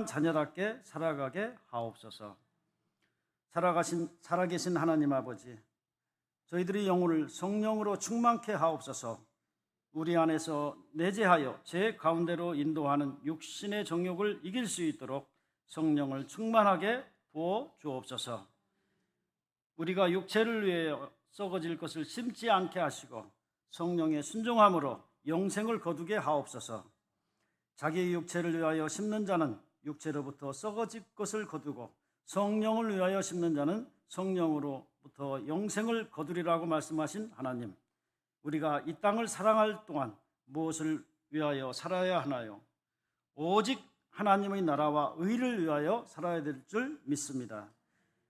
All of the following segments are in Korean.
자녀답게 살아가게 하옵소서. 살아계신 하나님 아버지, 저희들의 영혼을 성령으로 충만케 하옵소서. 우리 안에서 내재하여 제 가운데로 인도하는 육신의 정욕을 이길 수 있도록 성령을 충만하게 부어 주옵소서. 우리가 육체를 위해 썩어질 것을 심지 않게 하시고 성령의 순종함으로 영생을 거두게 하옵소서. 자기의 육체를 위하여 심는 자는 육체로부터 썩어질 것을 거두고 성령을 위하여 심는 자는 성령으로부터 영생을 거두리라고 말씀하신 하나님, 우리가 이 땅을 사랑할 동안 무엇을 위하여 살아야 하나요? 오직 하나님의 나라와 의를 위하여 살아야 될 줄 믿습니다.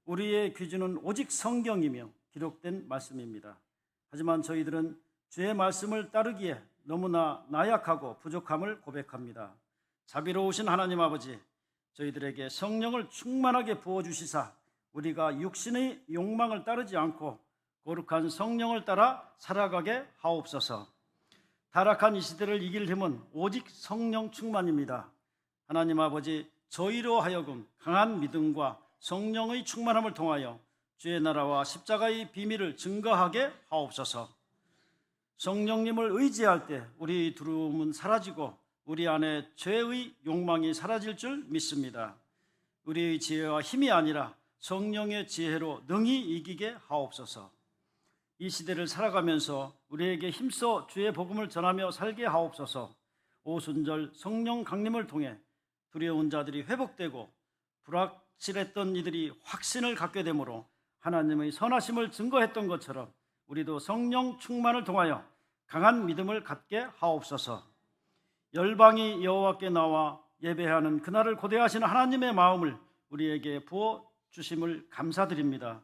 우리의 기준은 오직 성경이며 기록된 말씀입니다. 하지만 저희들은 주의 말씀을 따르기에 너무나 나약하고 부족함을 고백합니다. 자비로우신 하나님 아버지, 저희들에게 성령을 충만하게 부어주시사 우리가 육신의 욕망을 따르지 않고 거룩한 성령을 따라 살아가게 하옵소서. 타락한 이 시대를 이길 힘은 오직 성령 충만입니다. 하나님 아버지, 저희로 하여금 강한 믿음과 성령의 충만함을 통하여 주의 나라와 십자가의 비밀을 증거하게 하옵소서. 성령님을 의지할 때 우리 두려움은 사라지고 우리 안에 죄의 욕망이 사라질 줄 믿습니다. 우리의 지혜와 힘이 아니라 성령의 지혜로 능히 이기게 하옵소서. 이 시대를 살아가면서 우리에게 힘써 주의 복음을 전하며 살게 하옵소서. 오순절 성령 강림을 통해 두려운 자들이 회복되고 불확실했던 이들이 확신을 갖게 되므로 하나님의 선하심을 증거했던 것처럼 우리도 성령 충만을 통하여 강한 믿음을 갖게 하옵소서. 열방이 여호와께 나와 예배하는 그날을 고대하시는 하나님의 마음을 우리에게 부어 주심을 감사드립니다.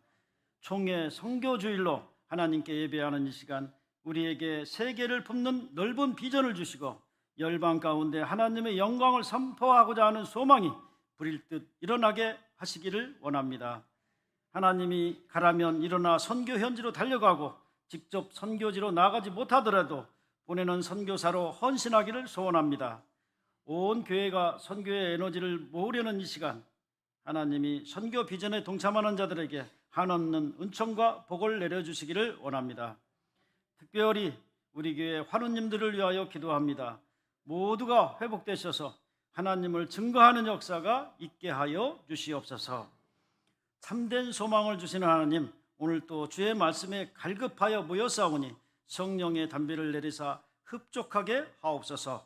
총회 선교주일로 하나님께 예배하는 이 시간, 우리에게 세계를 품는 넓은 비전을 주시고 열방 가운데 하나님의 영광을 선포하고자 하는 소망이 불일 듯 일어나게 하시기를 원합니다. 하나님이 가라면 일어나 선교 현지로 달려가고 직접 선교지로 나가지 못하더라도 보내는 선교사로 헌신하기를 소원합니다. 온 교회가 선교의 에너지를 모으려는 이 시간, 하나님이 선교 비전에 동참하는 자들에게 한없는 은총과 복을 내려주시기를 원합니다. 특별히 우리 교회 환우님들을 위하여 기도합니다. 모두가 회복되셔서 하나님을 증거하는 역사가 있게 하여 주시옵소서. 참된 소망을 주시는 하나님, 오늘 또 주의 말씀에 갈급하여 모여싸우니 성령의 담비를 내리사 흡족하게 하옵소서.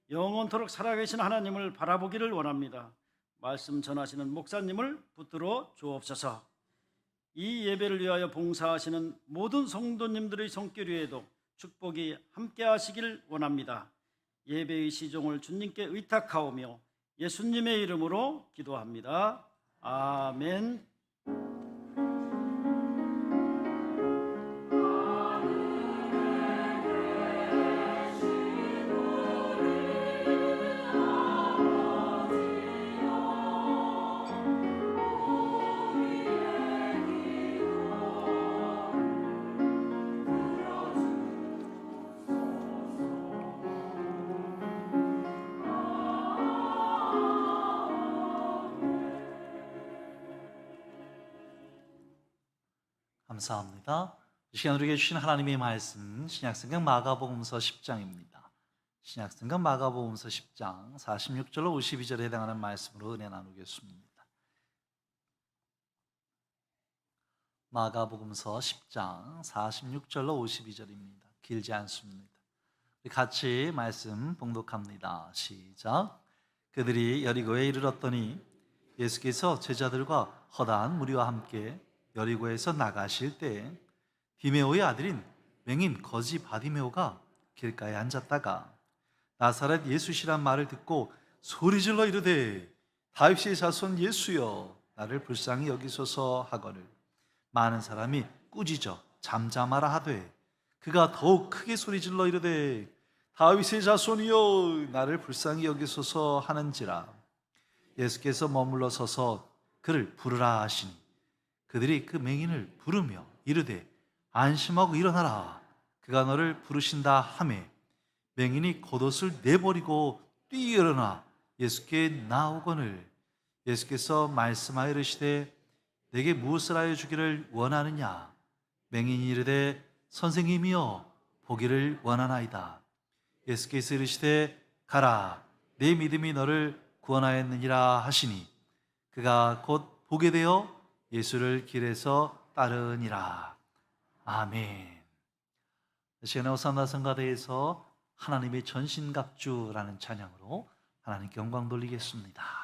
영원토록 살아계신 하나님을 바라보기를 원합니다. 말씀 전하시는 목사님을 붙들어 주옵소서. 이 예배를 위하여 봉사하시는 모든 성도님들의 손길 위에도 축복이 함께 하시길 원합니다. 예배의 시종을 주님께 의탁하오며 예수님의 이름으로 기도합니다. 아멘. 감사합니다. 이 시간 우리에게 주신 하나님의 말씀, 신약성경 마가복음서 10장입니다. 신약성경 마가복음서 10장 46절로 52절에 해당하는 말씀으로 은혜 나누겠습니다. 마가복음서 10장 46절로 52절입니다. 길지 않습니다. 우리 같이 말씀 봉독합니다. 시작. 그들이 여리고에 이르렀더니 예수께서 제자들과 허다한 무리와 함께 여리고에서 나가실 때 디메오의 아들인 맹인 거지 바디메오가 길가에 앉았다가 나사렛 예수시란 말을 듣고 소리질러 이르되 다윗의 자손 예수여 나를 불쌍히 여기소서 하거늘 많은 사람이 꾸짖어 잠잠하라 하되 그가 더욱 크게 소리질러 이르되 다윗의 자손이여 나를 불쌍히 여기소서 하는지라 예수께서 머물러 서서 그를 부르라 하시니 그들이 그 맹인을 부르며 이르되 안심하고 일어나라 그가 너를 부르신다 하매 맹인이 겉옷을 내버리고 뛰어일어나 예수께 나오거늘 예수께서 말씀하여 이르시되 내게 무엇을 하여 주기를 원하느냐? 맹인이 이르되 선생님이여 보기를 원하나이다. 예수께서 이르시되 가라 내 믿음이 너를 구원하였느니라 하시니 그가 곧 보게 되어 예수를 길에서 따르니라. 아멘. 시간에 호산나 성가대에서 하나님의 전신갑주라는 찬양으로 하나님께 영광 돌리겠습니다.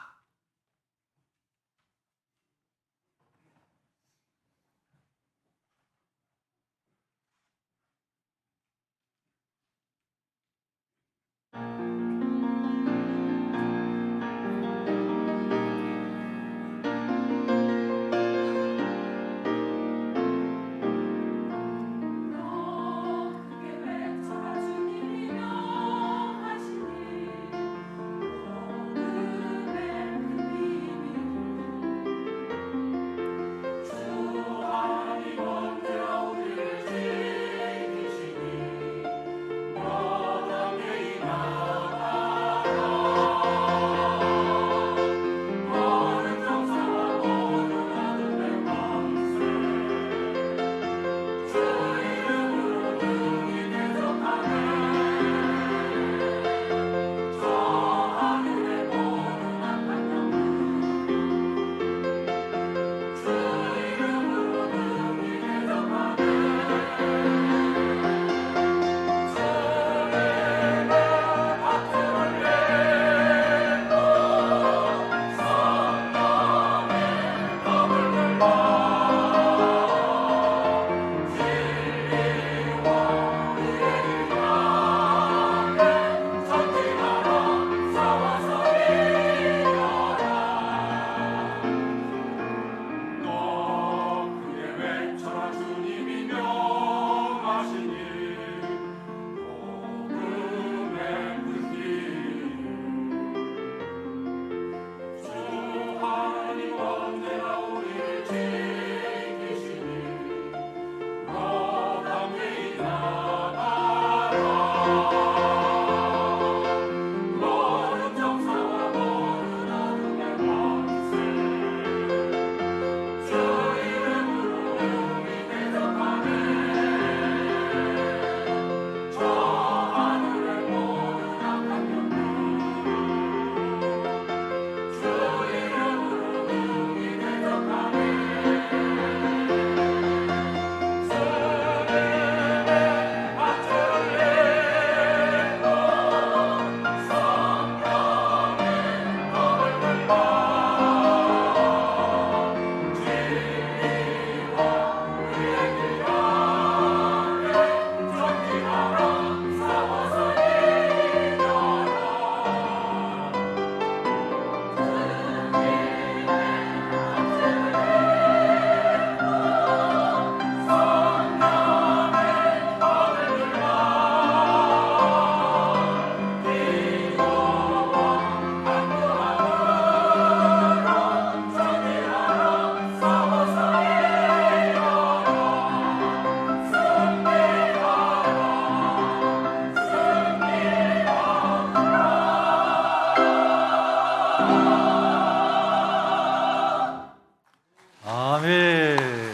아멘.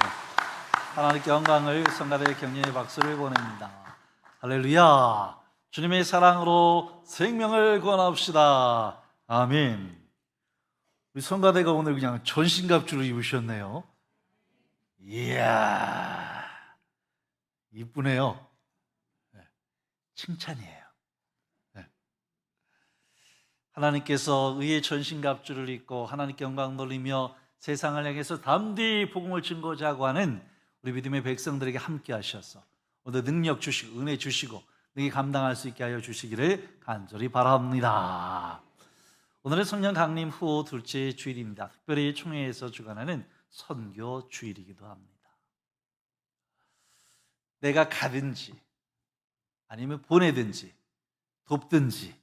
하나님께 영광을 성가대의 격려의 박수를 보냅니다. 할렐루야. 주님의 사랑으로 생명을 구원합시다. 아멘. 우리 성가대가 오늘 그냥 전신갑주를 입으셨네요. 이야, 이쁘네요. 칭찬이에요. 하나님께서 의의 전신갑주를 입고 하나님께 영광 돌리며 세상을 향해서 담대히 복음을 증거하자고 하는 우리 믿음의 백성들에게 함께 하셔서 오늘 능력 주시고 은혜 주시고 능히 감당할 수 있게 하여 주시기를 간절히 바랍니다. 오늘은 성령 강림 후 둘째 주일입니다. 특별히 총회에서 주관하는 선교 주일이기도 합니다. 내가 가든지 아니면 보내든지 돕든지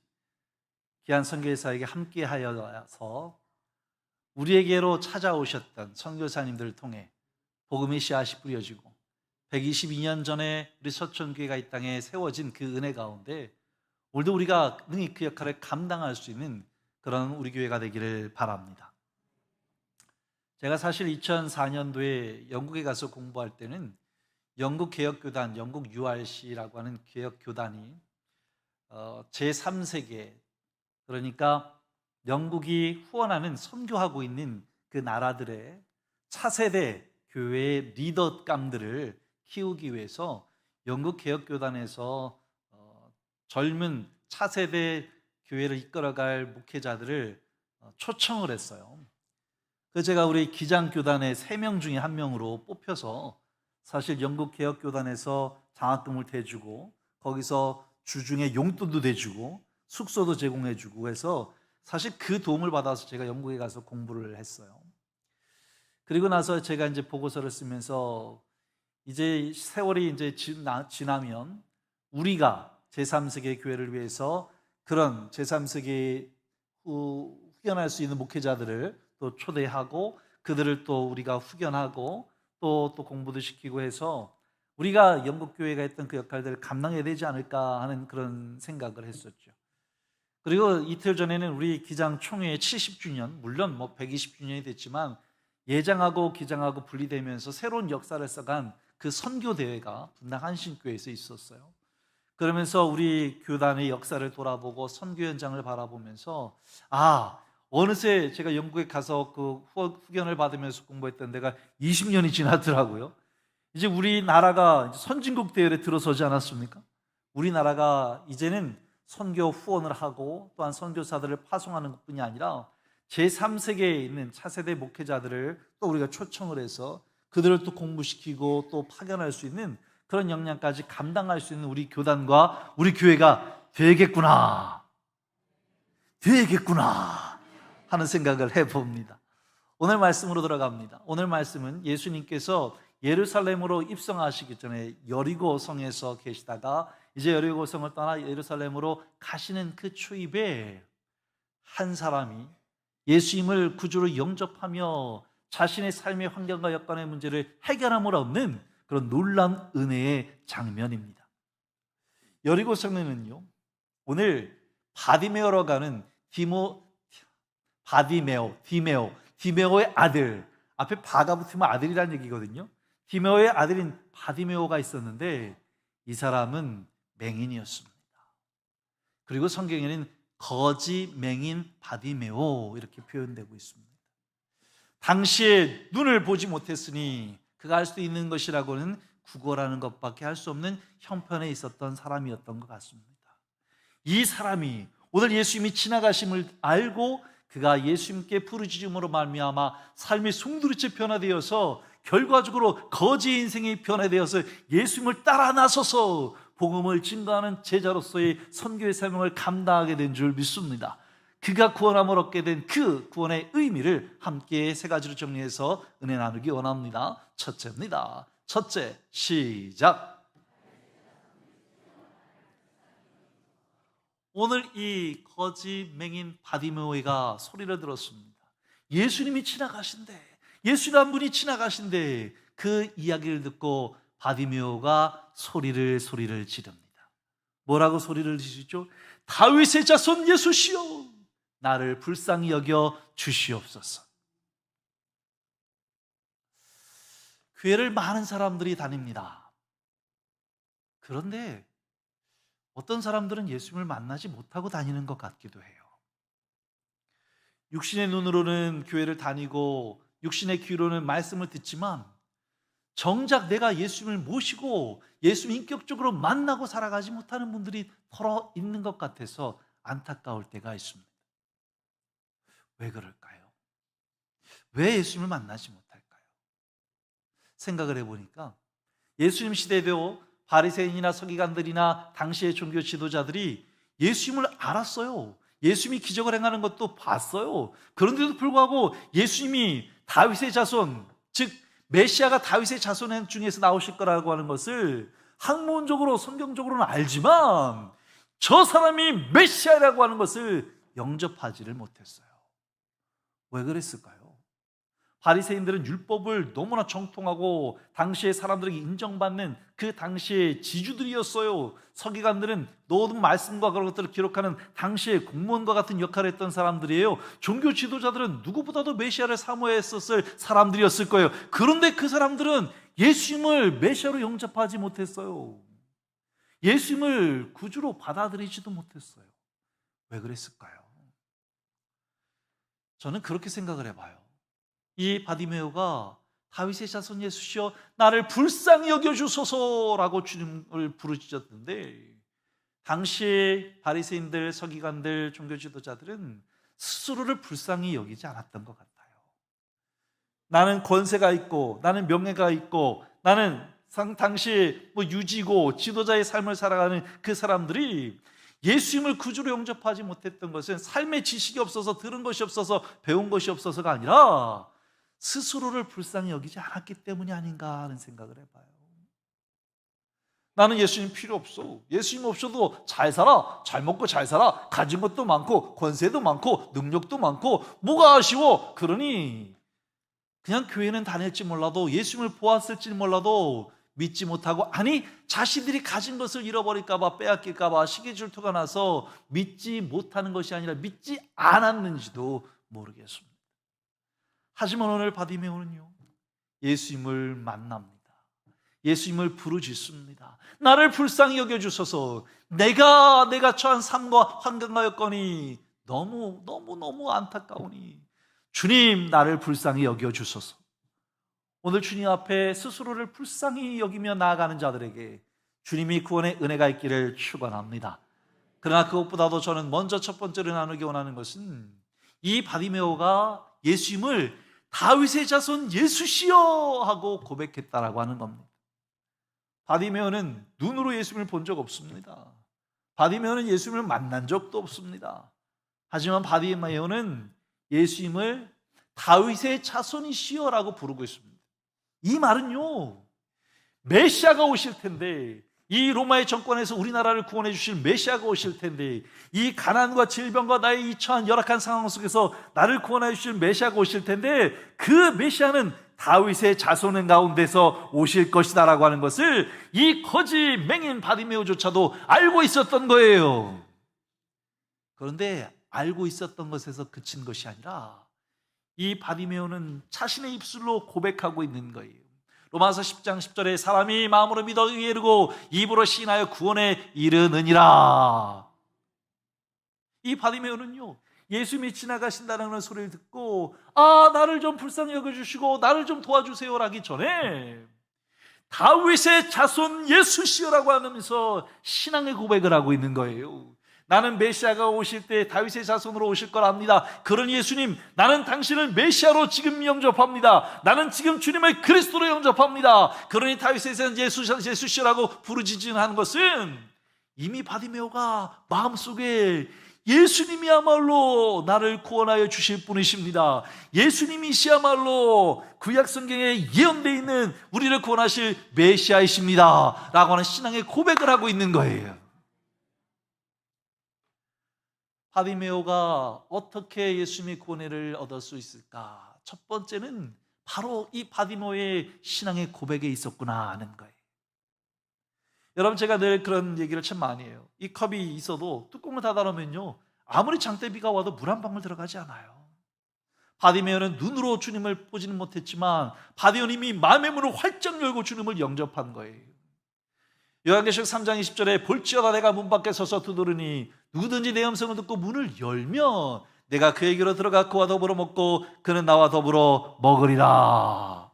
귀한 선교사에게 함께 하여서 우리에게로 찾아오셨던 선교사님들을 통해 복음의 씨앗이 뿌려지고 122년 전에 우리 서촌교회가 이 땅에 세워진 그 은혜 가운데 오늘도 우리가 능히 그 역할을 감당할 수 있는 그런 우리 교회가 되기를 바랍니다. 제가 사실 2004년도에 영국에 가서 공부할 때는 영국 개혁교단, 영국 URC라고 하는 개혁교단이 제3세계, 그러니까 영국이 후원하는 선교하고 있는 그 나라들의 차세대 교회의 리더감들을 키우기 위해서 영국 개혁교단에서 젊은 차세대 교회를 이끌어갈 목회자들을 초청을 했어요. 그래서 제가 우리 기장교단의 3명 중에 1명으로 뽑혀서 사실 영국 개혁교단에서 장학금을 대주고 거기서 주중에 용돈도 대주고 숙소도 제공해주고 해서 사실 그 도움을 받아서 제가 영국에 가서 공부를 했어요. 그리고 나서 제가 이제 보고서를 쓰면서 이제 세월이 이제 지나면 우리가 제3세계 교회를 위해서 그런 제3세계에 후견할 수 있는 목회자들을 또 초대하고 그들을 또 우리가 후견하고 또 공부도 시키고 해서 우리가 영국 교회가 했던 그 역할들을 감당해야 되지 않을까 하는 그런 생각을 했었죠. 그리고 이틀 전에는 우리 기장 총회의 70주년, 물론 뭐 120주년이 됐지만 예장하고 기장하고 분리되면서 새로운 역사를 써간 그 선교 대회가 분당 한신교회에서 있었어요. 그러면서 우리 교단의 역사를 돌아보고 선교 현장을 바라보면서 어느새 제가 영국에 가서 그 후견을 받으면서 공부했던 데가 20년이 지났더라고요. 이제 우리나라가 선진국 대열에 들어서지 않았습니까? 우리나라가 이제는 선교 후원을 하고 또한 선교사들을 파송하는 것뿐이 아니라 제3세계에 있는 차세대 목회자들을 또 우리가 초청을 해서 그들을 또 공부시키고 또 파견할 수 있는 그런 역량까지 감당할 수 있는 우리 교단과 우리 교회가 되겠구나 하는 생각을 해봅니다. 오늘 말씀으로 들어갑니다. 오늘 말씀은 예수님께서 예루살렘으로 입성하시기 전에 여리고 성에서 계시다가 이제 여리고 성을 떠나 예루살렘으로 가시는 그 초입에 한 사람이 예수님을 구주로 영접하며 자신의 삶의 환경과 여건의 문제를 해결함으로 얻는 그런 놀라운 은혜의 장면입니다. 여리고 성에는요, 오늘 바디메오로 가는 디메오의 아들, 앞에 바가 붙으면 아들이라는 얘기거든요. 디메오의 아들인 바디메오가 있었는데 이 사람은 맹인이었습니다. 그리고 성경에는 거지 맹인 바디메오 이렇게 표현되고 있습니다. 당시에 눈을 보지 못했으니 그가 할 수 있는 것이라고는 구걸하는 것밖에 할 수 없는 형편에 있었던 사람이었던 것 같습니다. 이 사람이 오늘 예수님이 지나가심을 알고 그가 예수님께 부르짖음으로 말미암아 삶이 송두리째 변화되어서 결과적으로 거지 인생이 변화되어서 예수님을 따라 나서서 복음을 증거하는 제자로서의 선교의 사명을 감당하게 된 줄 믿습니다. 그가 구원함을 얻게 된 그 구원의 의미를 함께 3가지로 정리해서 은혜 나누기 원합니다. 첫째입니다. 첫째, 시작. 오늘 이 거지 맹인 바디메오가 소리를 들었습니다. 예수님이 지나가신대, 예수란 분이 지나가신대. 그 이야기를 듣고 바디메오가 소리를 지릅니다. 뭐라고 소리를 지르죠? 다윗의 자손 예수시여, 나를 불쌍히 여겨 주시옵소서. 교회를 많은 사람들이 다닙니다. 그런데 어떤 사람들은 예수님을 만나지 못하고 다니는 것 같기도 해요. 육신의 눈으로는 교회를 다니고 육신의 귀로는 말씀을 듣지만 정작 내가 예수님을 모시고 예수님 인격적으로 만나고 살아가지 못하는 분들이 덜어 있는 것 같아서 안타까울 때가 있습니다. 왜 그럴까요? 왜 예수님을 만나지 못할까요? 생각을 해보니까 예수님 시대에도 바리새인이나 서기관들이나 당시의 종교 지도자들이 예수님을 알았어요. 예수님이 기적을 행하는 것도 봤어요. 그런데도 불구하고 예수님이 다윗의 자손, 즉 메시아가 다윗의 자손 중에서 나오실 거라고 하는 것을 학문적으로 성경적으로는 알지만 저 사람이 메시아라고 하는 것을 영접하지를 못했어요. 왜 그랬을까요? 바리새인들은 율법을 너무나 정통하고 당시의 사람들에게 인정받는 그 당시의 지주들이었어요. 서기관들은 모든 말씀과 그런 것들을 기록하는 당시의 공무원과 같은 역할을 했던 사람들이에요. 종교 지도자들은 누구보다도 메시아를 사모했었을 사람들이었을 거예요. 그런데 그 사람들은 예수님을 메시아로 영접하지 못했어요. 예수님을 구주로 받아들이지도 못했어요. 왜 그랬을까요? 저는 그렇게 생각을 해봐요. 이 바디메오가 다윗의 자손 예수시여 나를 불쌍히 여겨주소서라고 주님을 부르짖었는데, 당시의 바리새인들, 서기관들, 종교 지도자들은 스스로를 불쌍히 여기지 않았던 것 같아요. 나는 권세가 있고 나는 명예가 있고 나는 당시 유지고 지도자의 삶을 살아가는 그 사람들이 예수님을 구주로 영접하지 못했던 것은 삶의 지식이 없어서, 들은 것이 없어서, 배운 것이 없어서가 아니라 스스로를 불쌍히 여기지 않았기 때문이 아닌가 하는 생각을 해봐요. 나는 예수님 필요 없어. 예수님 없어도 잘 살아. 잘 먹고 잘 살아. 가진 것도 많고 권세도 많고 능력도 많고 뭐가 아쉬워. 그러니 그냥 교회는 다닐지 몰라도, 예수님을 보았을지 몰라도 믿지 못하고, 아니 자신들이 가진 것을 잃어버릴까 봐, 빼앗길까 봐 시기 질투가 나서 믿지 못하는 것이 아니라 믿지 않았는지도 모르겠습니다. 하지만 오늘 바디메오는요, 예수님을 만납니다. 예수님을 부르짖습니다. 나를 불쌍히 여겨주소서. 내가 처한 삶과 환경과 여건이 너무 안타까우니 주님 나를 불쌍히 여겨주소서. 오늘 주님 앞에 스스로를 불쌍히 여기며 나아가는 자들에게 주님이 구원의 은혜가 있기를 축원합니다. 그러나 그것보다도 저는 먼저 첫 번째로 나누기 원하는 것은 이 바디메오가 예수님을 다윗의 자손 예수시여 하고 고백했다라고 하는 겁니다. 바디메오는 눈으로 예수님을 본 적 없습니다. 바디메오는 예수님을 만난 적도 없습니다. 하지만 바디메오는 예수님을 다윗의 자손이시여라고 부르고 있습니다. 이 말은요, 메시아가 오실 텐데, 이 로마의 정권에서 우리나라를 구원해 주실 메시아가 오실 텐데, 이 가난과 질병과 나의 이 처한 열악한 상황 속에서 나를 구원해 주실 메시아가 오실 텐데, 그 메시아는 다윗의 자손 가운데서 오실 것이다 라고 하는 것을 이 거짓 맹인 바디메오조차도 알고 있었던 거예요. 그런데 알고 있었던 것에서 그친 것이 아니라 이 바디메오는 자신의 입술로 고백하고 있는 거예요. 로마서 10장 10절에 사람이 마음으로 믿어 의에 이르고 입으로 시인하여 구원에 이르느니라. 이 바디메오는요, 예수님이 지나가신다는 소리를 듣고 나를 좀 불쌍히 여겨주시고 나를 좀 도와주세요 라기 전에 다윗의 자손 예수시여라고 하면서 신앙의 고백을 하고 있는 거예요. 나는 메시아가 오실 때 다윗의 자손으로 오실 걸 압니다. 그러니 예수님, 나는 당신을 메시아로 지금 영접합니다. 나는 지금 주님을 그리스도로 영접합니다. 그러니 다윗의 자손 예수시라고 부르짖는 것은 이미 바디메오가 마음속에 예수님이야말로 나를 구원하여 주실 분이십니다. 예수님이시야말로 구약 성경에 예언되어 있는 우리를 구원하실 메시아이십니다 라고 하는 신앙의 고백을 하고 있는 거예요. 바디메오가 어떻게 예수님의 구원을 얻을 수 있을까? 첫 번째는 바로 이 바디메오의 신앙의 고백에 있었구나 하는 거예요. 여러분, 제가 늘 그런 얘기를 참 많이 해요. 이 컵이 있어도 뚜껑을 닫아놓으면요, 아무리 장대비가 와도 물 한 방울 들어가지 않아요. 바디메오는 눈으로 주님을 보지는 못했지만 바디메오님이 마음의 문을 활짝 열고 주님을 영접한 거예요. 요한계시록 3장 20절에 볼지어다 내가 문 밖에 서서 두드리니 누구든지 내 음성을 듣고 문을 열면 내가 그에게로 들어가 그와 더불어 먹고 그는 나와 더불어 먹으리라.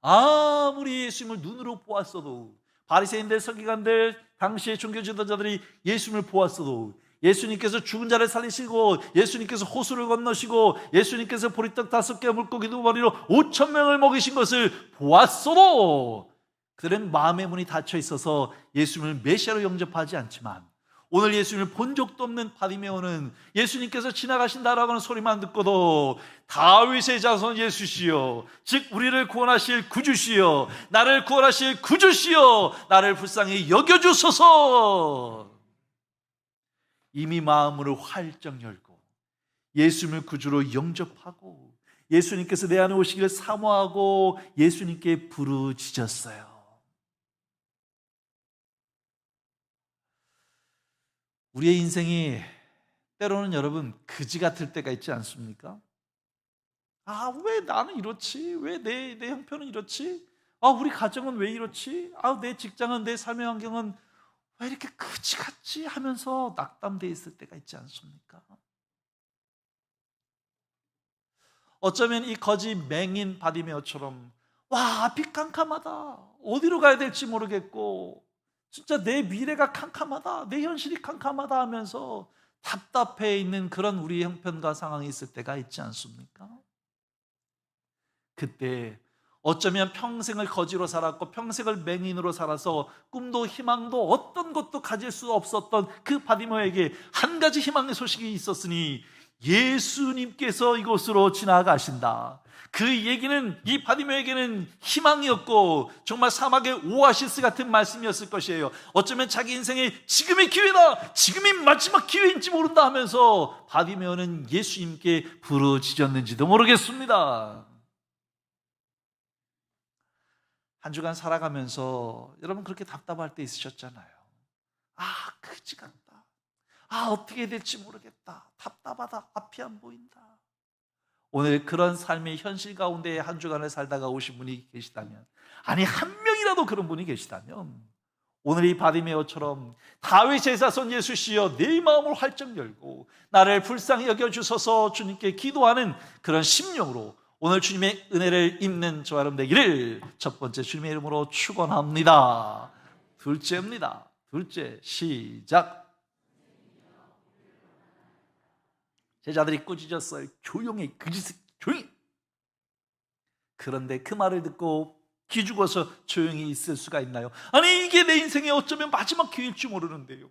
아무리 예수님을 눈으로 보았어도, 바리새인들, 서기관들, 당시의 종교 지도자들이 예수님을 보았어도, 예수님께서 죽은 자를 살리시고 예수님께서 호수를 건너시고 예수님께서 보리떡 5개 물고기 2마리로 5,000명을 먹이신 것을 보았어도 그들은 마음의 문이 닫혀 있어서 예수님을 메시아로 영접하지 않지만, 오늘 예수님을 본 적도 없는 바디메오는 예수님께서 지나가신다라고 하는 소리만 듣고도 다윗의 자손 예수시여, 즉 우리를 구원하실 구주시여, 나를 구원하실 구주시여, 나를 불쌍히 여겨주소서, 이미 마음으로 활짝 열고 예수님을 구주로 영접하고 예수님께서 내 안에 오시기를 사모하고 예수님께 부르짖었어요. 우리의 인생이 때로는 여러분 그지 같을 때가 있지 않습니까? 왜 나는 이렇지? 왜 내 형편은 이렇지? 우리 가정은 왜 이렇지? 내 직장은, 내 삶의 환경은 왜 이렇게 그지 같지? 하면서 낙담되어 있을 때가 있지 않습니까? 어쩌면 이 거지 맹인 바디메오처럼 앞이 캄캄하다, 어디로 가야 될지 모르겠고 진짜 내 미래가 캄캄하다, 내 현실이 캄캄하다 하면서 답답해 있는 그런 우리 형편과 상황이 있을 때가 있지 않습니까? 그때 어쩌면 평생을 거지로 살았고 평생을 맹인으로 살아서 꿈도 희망도 어떤 것도 가질 수 없었던 그 바디메오에게 한 가지 희망의 소식이 있었으니 예수님께서 이곳으로 지나가신다. 그 얘기는 이 바디메오에게는 희망이었고 정말 사막의 오아시스 같은 말씀이었을 것이에요. 어쩌면 자기 인생의 지금의 기회다, 지금이 마지막 기회인지 모른다 하면서 바디메오는 예수님께 부르짖었는지도 모르겠습니다. 한 주간 살아가면서 여러분 그렇게 답답할 때 있으셨잖아요. 그지 같다, 어떻게 해야 될지 모르겠다, 답답하다, 앞이 안 보인다. 오늘 그런 삶의 현실 가운데 한 주간을 살다가 오신 분이 계시다면, 한 명이라도 그런 분이 계시다면 오늘 이 바디메오처럼 다윗의 자손 예수시여 내 마음을 활짝 열고 나를 불쌍히 여겨주소서 주님께 기도하는 그런 심령으로 오늘 주님의 은혜를 입는 저와 여러분 되기를 첫 번째 주님의 이름으로 축원합니다. 둘째입니다. 둘째, 시작. 제자들이 꾸짖었어요. 조용히, 조용히. 그런데 그 말을 듣고 기죽어서 조용히 있을 수가 있나요? 이게 내 인생의 어쩌면 마지막 기회일지 모르는데요.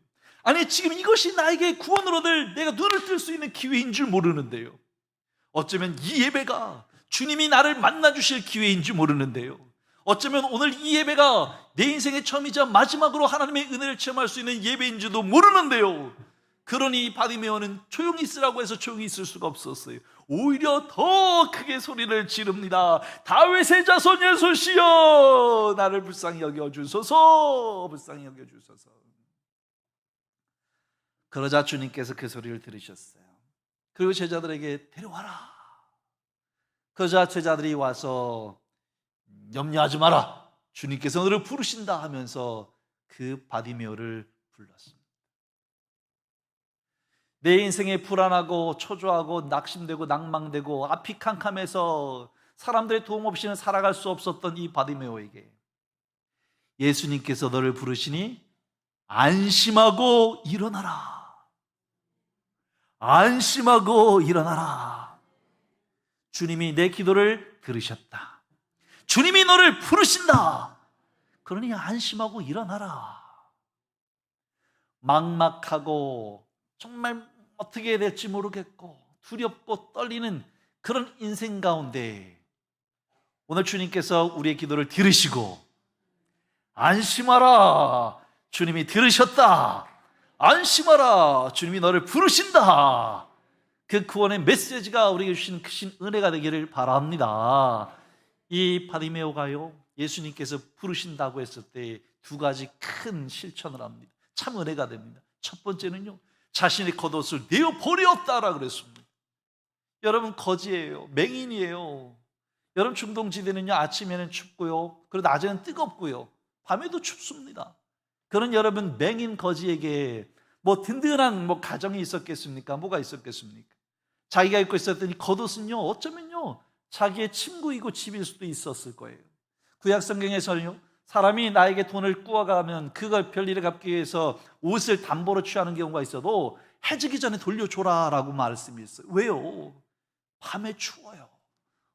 지금 이것이 나에게 구원을 얻을, 내가 눈을 뜰 수 있는 기회인 줄 모르는데요. 어쩌면 이 예배가 주님이 나를 만나주실 기회인지 모르는데요. 어쩌면 오늘 이 예배가 내 인생의 처음이자 마지막으로 하나님의 은혜를 체험할 수 있는 예배인지도 모르는데요. 그러니 바디메오는 조용히 있으라고 해서 조용히 있을 수가 없었어요. 오히려 더 크게 소리를 지릅니다. 다윗의 자손 예수시여 나를 불쌍히 여겨주소서, 불쌍히 여겨주소서. 그러자 주님께서 그 소리를 들으셨어요. 그리고 제자들에게 데려와라. 그러자 제자들이 와서 염려하지 마라, 주님께서 너를 부르신다 하면서 그 바디메오를 불렀습니다. 내 인생에 불안하고 초조하고 낙심되고 낭망되고 앞이 캄캄해서 사람들의 도움 없이는 살아갈 수 없었던 이 바디메오에게 예수님께서 너를 부르시니 안심하고 일어나라, 안심하고 일어나라. 주님이 내 기도를 들으셨다. 주님이 너를 부르신다. 그러니 안심하고 일어나라. 막막하고 정말 어떻게 해야 될지 모르겠고 두렵고 떨리는 그런 인생 가운데 오늘 주님께서 우리의 기도를 들으시고 안심하라, 주님이 들으셨다, 안심하라, 주님이 너를 부르신다. 그 구원의 메시지가 우리에게 주신 크신 은혜가 되기를 바랍니다. 이 바디메오가요, 예수님께서 부르신다고 했을 때 두 가지 큰 실천을 합니다. 참 은혜가 됩니다. 첫 번째는요, 자신의 겉옷을 내어버렸다라 그랬습니다. 여러분 거지예요, 맹인이에요. 여러분 중동지대는요 아침에는 춥고요, 그리고 낮에는 뜨겁고요, 밤에도 춥습니다. 그런 여러분 맹인 거지에게 든든한 가정이 있었겠습니까? 뭐가 있었겠습니까? 자기가 입고 있었던 이 겉옷은요 어쩌면요 자기의 침구이고 집일 수도 있었을 거예요. 구약 성경에서는요 사람이 나에게 돈을 꾸어가면 그걸 별일을 갚기 위해서 옷을 담보로 취하는 경우가 있어도 해지기 전에 돌려줘라 라고 말씀이 있어요. 왜요? 밤에 추워요.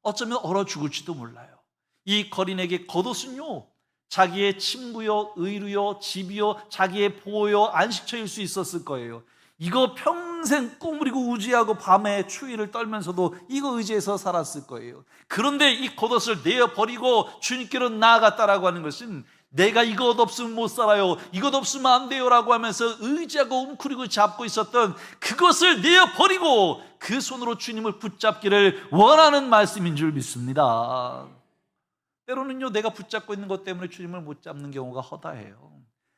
어쩌면 얼어 죽을지도 몰라요. 이 거린에게 겉옷은요 자기의 침구요, 의류요, 집이요, 자기의 보호요, 안식처일 수 있었을 거예요. 이거 평생 꾸무리고 우지하고 밤에 추위를 떨면서도 이거 의지해서 살았을 거예요. 그런데 이 겉옷을 내어버리고 주님께로 나아갔다라고 하는 것은 내가 이것 없으면 못 살아요, 이것 없으면 안 돼요 라고 하면서 의지하고 웅크리고 잡고 있었던 그것을 내어버리고 그 손으로 주님을 붙잡기를 원하는 말씀인 줄 믿습니다. 때로는요, 내가 붙잡고 있는 것 때문에 주님을 못 잡는 경우가 허다해요.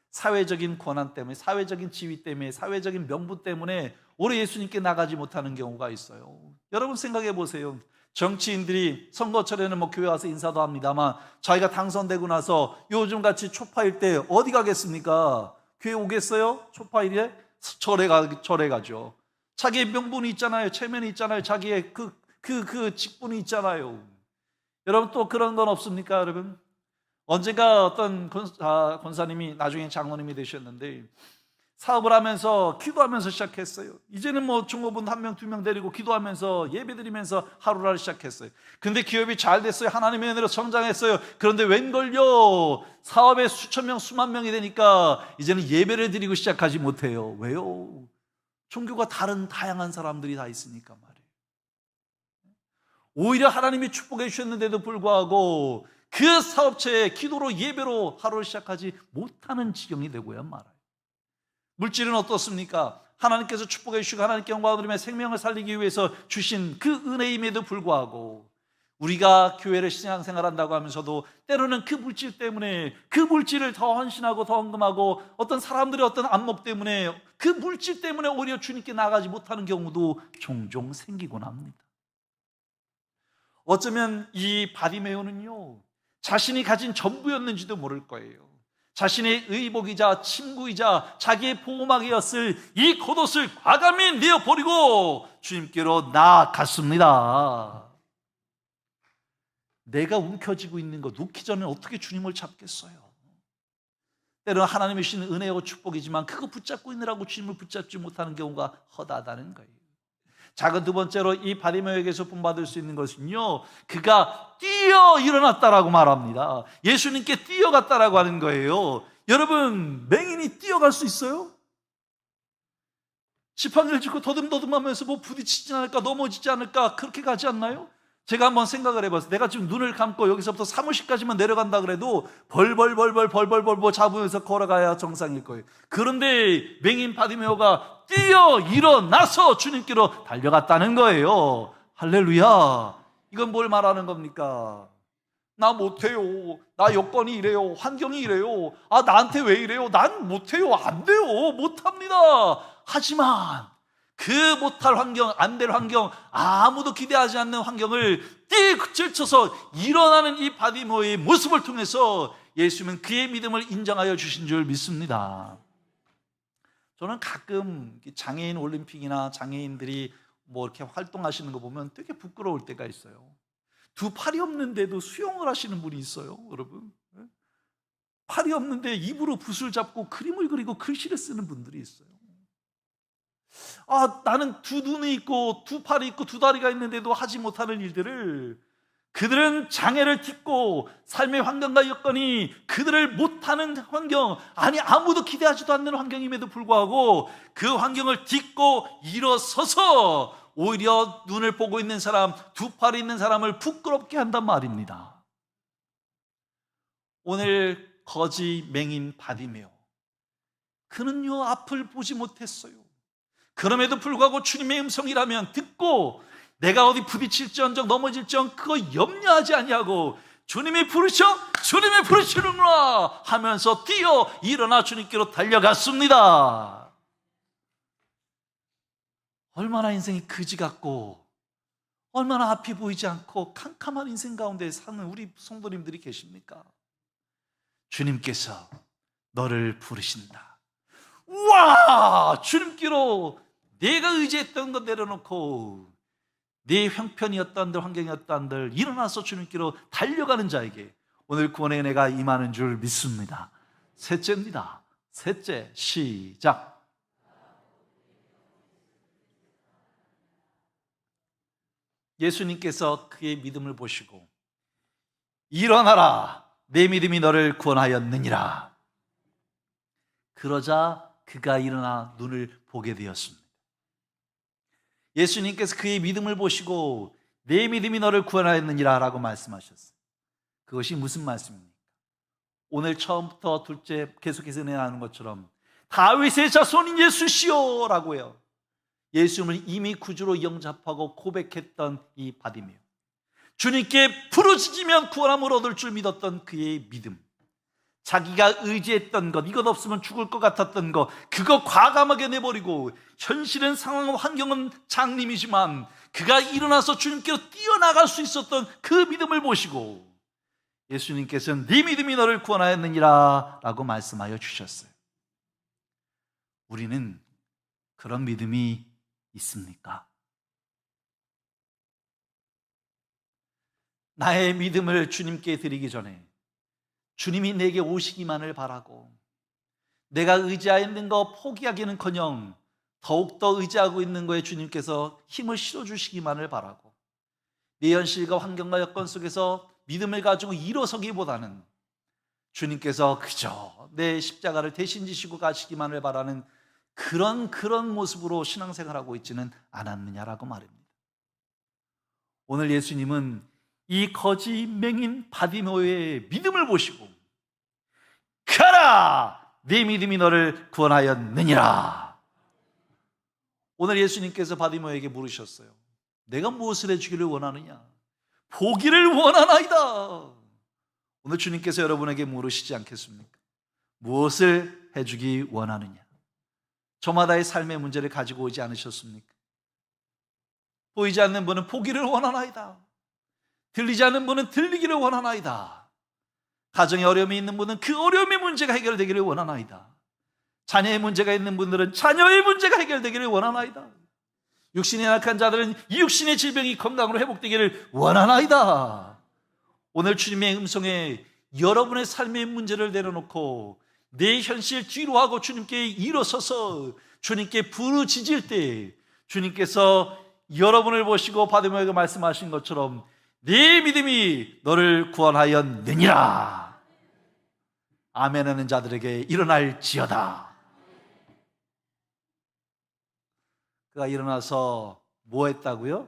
사회적인 권한 때문에, 사회적인 지위 때문에, 사회적인 명분 때문에 오래 예수님께 나가지 못하는 경우가 있어요. 여러분 생각해 보세요. 정치인들이 선거철에는 교회 와서 인사도 합니다만 자기가 당선되고 나서 요즘같이 초파일 때 어디 가겠습니까? 교회 오겠어요? 초파일에? 절에 가죠. 자기의 명분이 있잖아요. 체면이 있잖아요. 자기의 그 직분이 있잖아요. 여러분 또 그런 건 없습니까, 여러분? 언젠가 어떤 권사님이 나중에 장로님이 되셨는데 사업을 하면서 기도하면서 시작했어요. 이제는 종업원 1명, 2명 데리고 기도하면서 예배드리면서 하루를 시작했어요. 근데 기업이 잘 됐어요. 하나님의 은혜로 성장했어요. 그런데 웬걸요, 사업에 수천 명, 수만 명이 되니까 이제는 예배를 드리고 시작하지 못해요. 왜요? 종교가 다양한 사람들이 다 있으니까 말이에요. 오히려 하나님이 축복해 주셨는데도 불구하고 그 사업체에 기도로 예배로 하루를 시작하지 못하는 지경이 되고야 말아요. 물질은 어떻습니까? 하나님께서 축복해 주시고 하나님께 영광을 드리며 생명을 살리기 위해서 주신 그 은혜임에도 불구하고 우리가 교회를 신앙생활한다고 하면서도 때로는 그 물질 때문에 그 물질을 더 헌신하고 더 헌금하고 어떤 사람들의 어떤 안목 때문에 그 물질 때문에 오히려 주님께 나가지 못하는 경우도 종종 생기곤 합니다. 어쩌면 이 바디메오는요, 자신이 가진 전부였는지도 모를 거예요. 자신의 의복이자 침구이자 자기의 보호막이었을 이 겉옷을 과감히 내어버리고 주님께로 나아갔습니다. 내가 움켜쥐고 있는 것 놓기 전에 어떻게 주님을 잡겠어요? 때로는 하나님이 주신 은혜와 축복이지만 그거 붙잡고 있느라고 주님을 붙잡지 못하는 경우가 허다하다는 거예요. 작은 두 번째로 이 바디메오에게서 본받을 수 있는 것은요, 그가 뛰어 일어났다라고 말합니다. 예수님께 뛰어갔다라고 하는 거예요. 여러분, 맹인이 뛰어갈 수 있어요? 지팡이를 짚고 더듬더듬하면서 부딪히지 않을까, 넘어지지 않을까, 그렇게 가지 않나요? 제가 한번 생각을 해봤어요. 내가 지금 눈을 감고 여기서부터 사무실까지만 내려간다 그래도 벌벌 잡으면서 걸어가야 정상일 거예요. 그런데 맹인 바디메오가 뛰어 일어나서 주님께로 달려갔다는 거예요. 할렐루야. 이건 뭘 말하는 겁니까? 나 못해요. 나 여건이 이래요. 환경이 이래요. 나한테 왜 이래요? 난 못해요. 안 돼요. 못합니다. 하지만 그 못할 환경, 안 될 환경, 아무도 기대하지 않는 환경을 띠질쳐서 일어나는 이 바디메오의 모습을 통해서 예수님은 그의 믿음을 인정하여 주신 줄 믿습니다. 저는 가끔 장애인 올림픽이나 장애인들이 이렇게 활동하시는 거 보면 되게 부끄러울 때가 있어요. 두 팔이 없는데도 수영을 하시는 분이 있어요, 여러분. 팔이 없는데 입으로 붓을 잡고 그림을 그리고 글씨를 쓰는 분들이 있어요. 나는 두 눈이 있고 두 팔이 있고 두 다리가 있는데도 하지 못하는 일들을 그들은 장애를 딛고 삶의 환경과 여건이 그들을 못하는 환경, 아무도 기대하지도 않는 환경임에도 불구하고 그 환경을 딛고 일어서서 오히려 눈을 보고 있는 사람, 두 팔이 있는 사람을 부끄럽게 한단 말입니다. 오늘 거지 맹인 바디메오, 그는요 앞을 보지 못했어요. 그럼에도 불구하고 주님의 음성이라면 듣고 내가 어디 부딪힐지언정 넘어질지언정 그거 염려하지 아니하고 주님이 부르시는구나 하면서 뛰어 일어나 주님께로 달려갔습니다. 얼마나 인생이 그지 같고 얼마나 앞이 보이지 않고 캄캄한 인생 가운데 사는 우리 성도님들이 계십니까? 주님께서 너를 부르신다. 우와! 주님께로 내가 의지했던 것 내려놓고 네 형편이었다 한들 환경이었다 한들 일어나서 주님께로 달려가는 자에게 오늘 구원의 은혜가 임하는 줄 믿습니다. 셋째입니다. 셋째, 시작. 예수님께서 그의 믿음을 보시고 일어나라, 내 믿음이 너를 구원하였느니라. 그러자 그가 일어나 눈을 보게 되었습니다. 예수님께서 그의 믿음을 보시고 내 믿음이 너를 구원하였느니라 라고 말씀하셨어요. 그것이 무슨 말씀입니까? 오늘 처음부터 둘째 계속해서 나누는 것처럼 다윗의 자손인 예수시오 라고요. 예수님을 이미 구주로 영접하고 고백했던 이 바디메오, 주님께 부르짖으면 구원함을 얻을 줄 믿었던 그의 믿음, 자기가 의지했던 것, 이것 없으면 죽을 것 같았던 것, 그거 과감하게 내버리고 현실은 상황과 환경은 장님이지만 그가 일어나서 주님께로 뛰어나갈 수 있었던 그 믿음을 보시고 예수님께서는 네 믿음이 너를 구원하였느니라 라고 말씀하여 주셨어요. 우리는 그런 믿음이 있습니까? 나의 믿음을 주님께 드리기 전에 주님이 내게 오시기만을 바라고 내가 의지하였는 거 포기하기는커녕 더욱더 의지하고 있는 거에 주님께서 힘을 실어주시기만을 바라고 내 현실과 환경과 여건 속에서 믿음을 가지고 일어서기보다는 주님께서 그저 내 십자가를 대신 지시고 가시기만을 바라는 그런 모습으로 신앙생활하고 있지는 않았느냐라고 말입니다. 오늘 예수님은 이 거지 맹인 바디메오의 믿음을 보시고 가라! 네 믿음이 너를 구원하였느니라. 오늘 예수님께서 바디메오에게 물으셨어요. 내가 무엇을 해주기를 원하느냐? 보기를 원하나이다. 오늘 주님께서 여러분에게 물으시지 않겠습니까? 무엇을 해주기 원하느냐? 저마다의 삶의 문제를 가지고 오지 않으셨습니까? 보이지 않는 분은 보기를 원하나이다. 들리지 않는 분은 들리기를 원하나이다. 가정에 어려움이 있는 분은 그 어려움의 문제가 해결되기를 원하나이다. 자녀의 문제가 있는 분들은 자녀의 문제가 해결되기를 원하나이다. 육신이 약한 자들은 이 육신의 질병이 건강으로 회복되기를 원하나이다. 오늘 주님의 음성에 여러분의 삶의 문제를 내려놓고 내 현실 뒤로 하고 주님께 일어서서 주님께 부르짖을 때 주님께서 여러분을 보시고 바디메오에게 말씀하신 것처럼 네 믿음이 너를 구원하였느니라. 아멘하는 자들에게 일어날지어다. 그가 일어나서 뭐 했다고요?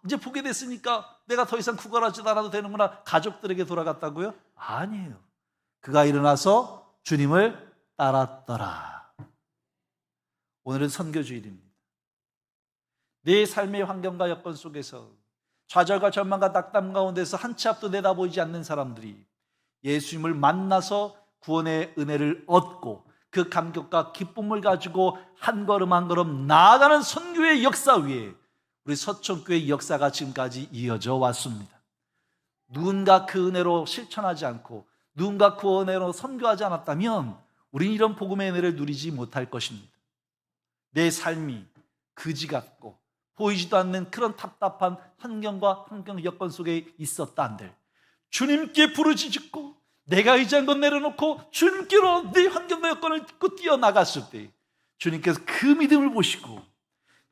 이제 보게 됐으니까 내가 더 이상 구걸하지도 않아도 되는구나. 가족들에게 돌아갔다고요? 아니에요. 그가 일어나서 주님을 따랐더라. 오늘은 선교주일입니다. 내 삶의 환경과 여건 속에서 좌절과 절망과 낙담 가운데서 한 치 앞도 내다보이지 않는 사람들이 예수님을 만나서 구원의 은혜를 얻고 그 감격과 기쁨을 가지고 한 걸음 한 걸음 나아가는 선교의 역사 위에 우리 서천교회의 역사가 지금까지 이어져 왔습니다. 누군가 그 은혜로 실천하지 않고 누군가 그 은혜로 선교하지 않았다면 우리는 이런 복음의 은혜를 누리지 못할 것입니다. 내 삶이 그지 같고 보이지도 않는 그런 답답한 환경과 환경 여건 속에 있었다 한들 주님께 부르짖고 내가 의지한 것 내려놓고 주님께로 내 환경과 여건을 듣고 뛰어나갔을 때 주님께서 그 믿음을 보시고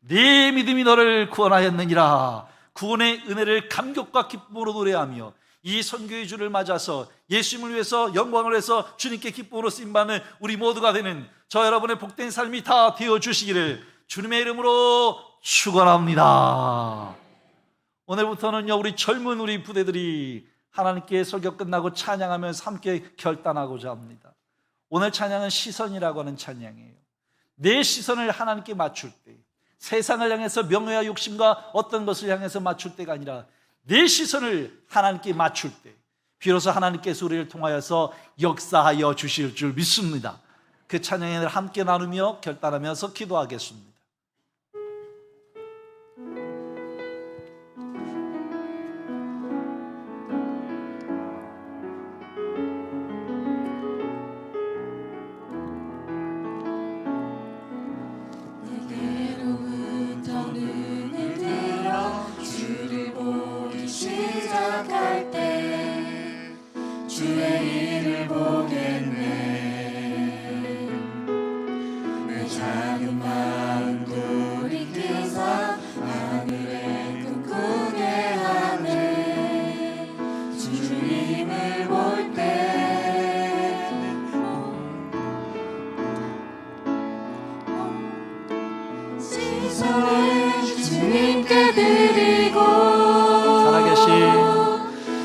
네 믿음이 너를 구원하였느니라. 구원의 은혜를 감격과 기쁨으로 노래하며 이 선교의 주를 맞아서 예수님을 위해서 영광을 위해서 주님께 기쁨으로 쓰임받는 우리 모두가 되는 저 여러분의 복된 삶이 다 되어주시기를 주님의 이름으로 축원합니다. 오늘부터는요 우리 젊은 우리 부대들이 하나님께 설교 끝나고 찬양하면서 함께 결단하고자 합니다. 오늘 찬양은 시선이라고 하는 찬양이에요. 내 시선을 하나님께 맞출 때 세상을 향해서 명예와 욕심과 어떤 것을 향해서 맞출 때가 아니라 내 시선을 하나님께 맞출 때 비로소 하나님께서 우리를 통하여서 역사하여 주실 줄 믿습니다. 그 찬양을 함께 나누며 결단하면서 기도하겠습니다.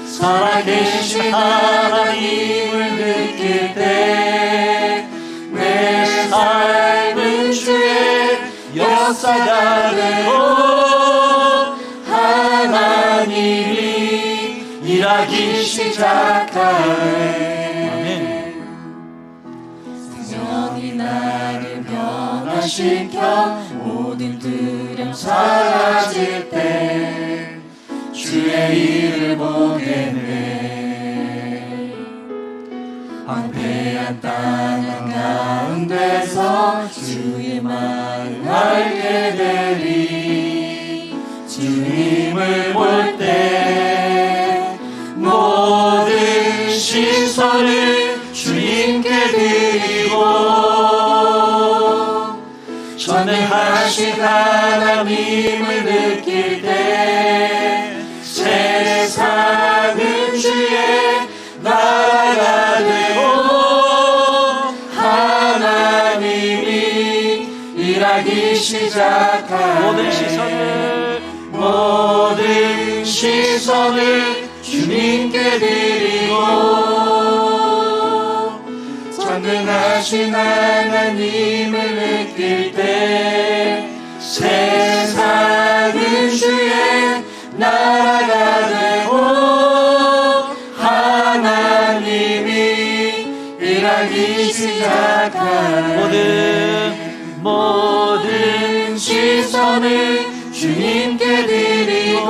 살아계신 하나님 힘을 느낄 때 내 삶은 주의 역사가 되고 하나님이 일하기 시작하네. 아멘. 성령이 나를 변화시켜 모든 두려움 사라질 때 주의 일을 보게 돼. 황폐한 땅 가운데서 주의 마음을 알게 되리. 주님을 볼 때 모든 시선을 주님께 드리고 전능하신 하나님을 느낄 때 세상은 주의 나라가 되고 하나님이 일하기 시작하네. 모든 시선을 주님께 드리고 전능하신 하나님을 느낄 때 세상은 주의 나라가 되고 하나님이 일하기 시작하네. 모든 시선을 주님께 드리고